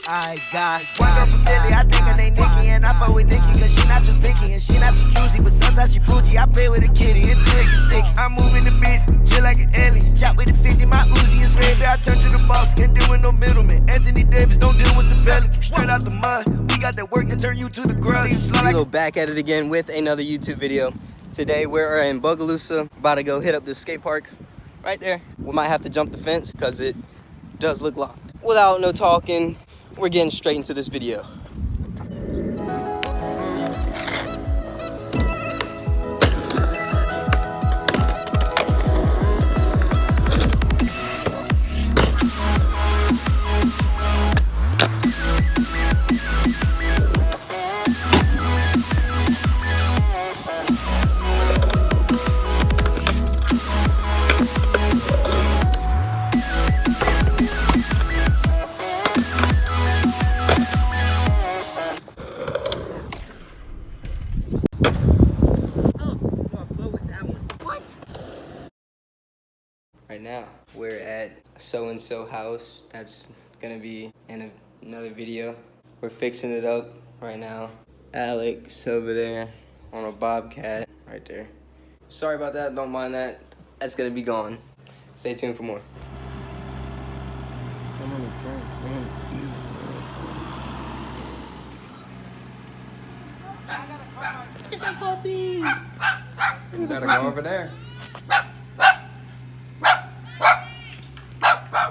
I got one girl from Philly, I think her name Nikki, and I fuck with Nikki cause she not too picky and she not too choosy, but sometimes she bougie. I play with a kitty until it gets sticky. I'm moving the bitch, chill like an alien. Chop with the 50, my Uzi is ready. Say I turn to the boss, can't deal with no middleman. Anthony Davis, don't deal with the pelicans. Straight out the mud, we got that work to turn you to the grill. We go back at it again with another YouTube video. Today we're in Bogalusa, about to go hit up this skate park right there. We might have to jump the fence because it does look locked. Without no talking, we're getting straight into this video. Right now, we're at so-and-so house. That's gonna be in another video. We're fixing it up right now. Alex over there on a bobcat right there. Sorry about that, don't mind that. That's gonna be gone. Stay tuned for more. It's a puppy. You gotta go over there.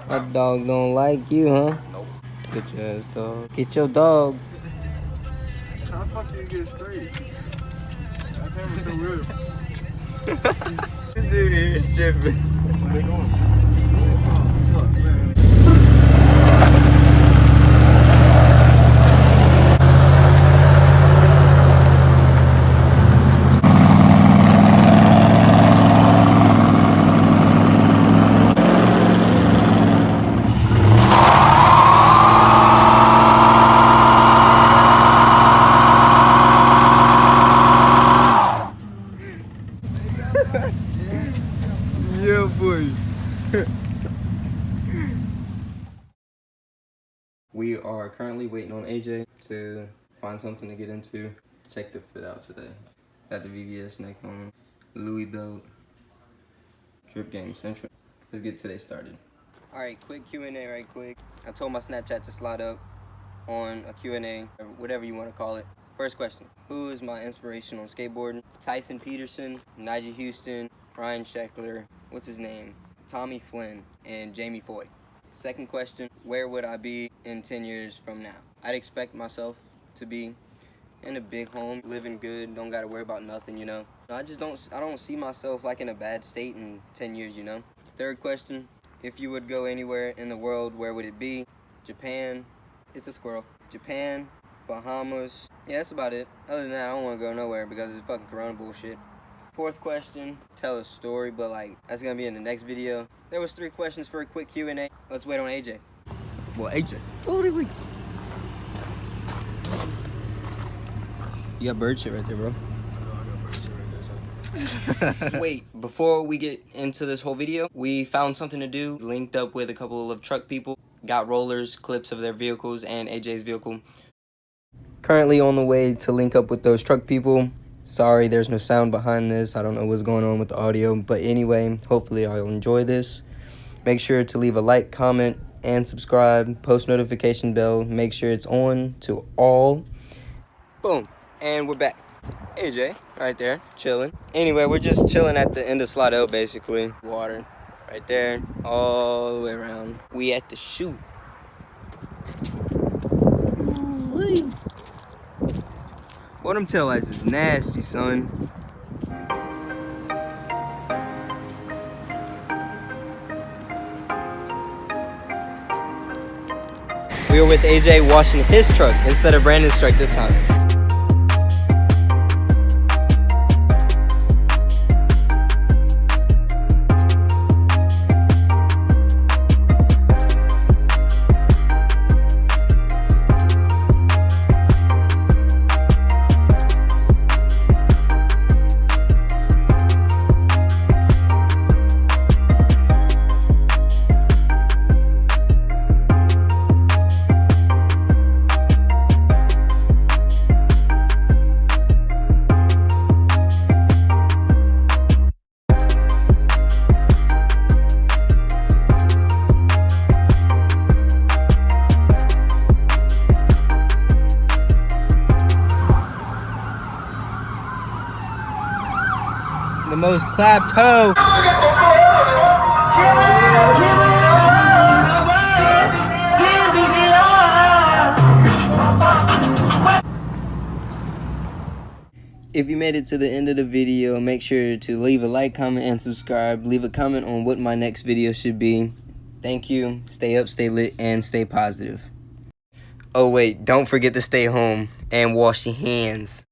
That dog don't like you, huh? Nope. Get your ass, dog. Get your dog. How the fuck do you get straight? That camera's so real. This dude here is tripping. Where they going? Yeah, boy. We are currently waiting on AJ to find something to get into. Check the fit out today. Got the VVS neck on, Louis belt, drip game central. Let's get today started. All right, quick Q&A right quick. I told my Snapchat to slide up on a Q&A, or whatever you want to call it. First question, who is my inspiration on skateboarding? Tyson Peterson, Nigel Houston, Ryan Sheckler, what's his name? Tommy Flynn, and Jamie Foy. Second question, where would I be in 10 years from now? I'd expect myself to be in a big home, living good, don't gotta worry about nothing, you know? I don't see myself like in a bad state in 10 years, you know? Third question, if you would go anywhere in the world, where would it be? Japan, it's a squirrel. Japan, Bahamas, yeah, that's about it. Other than that, I don't wanna go nowhere because it's fucking Corona bullshit. Fourth question, tell a story, but like, that's gonna be in the next video. There was 3 questions for a quick Q&A. Let's wait on AJ. Well, AJ. Totally. You got bird shit right there, bro. Wait, before we get into this whole video, we found something to do. Linked up with a couple of truck people. Got rollers, clips of their vehicles, and AJ's vehicle. Currently on the way to link up with those truck people. Sorry, there's no sound behind this. I don't know what's going on with the audio. But anyway, hopefully I'll enjoy this. Make sure to leave a like, comment, and subscribe. Post notification bell. Make sure it's on to all. Boom. And we're back. AJ, right there, chilling. Anyway, we're just chilling at the end of Slidell, basically. Water, right there, all the way around. We at the shoot. Ooh-wee. Boy, them tail lights is nasty, son. We were with AJ washing his truck instead of Brandon's truck this time. most clapped hoe. If you made it to the end of the video, make sure to leave a like, comment, and subscribe. Leave a comment on what my next video should be. Thank you. Stay up, stay lit, and stay positive. Oh wait, don't forget to stay home and wash your hands.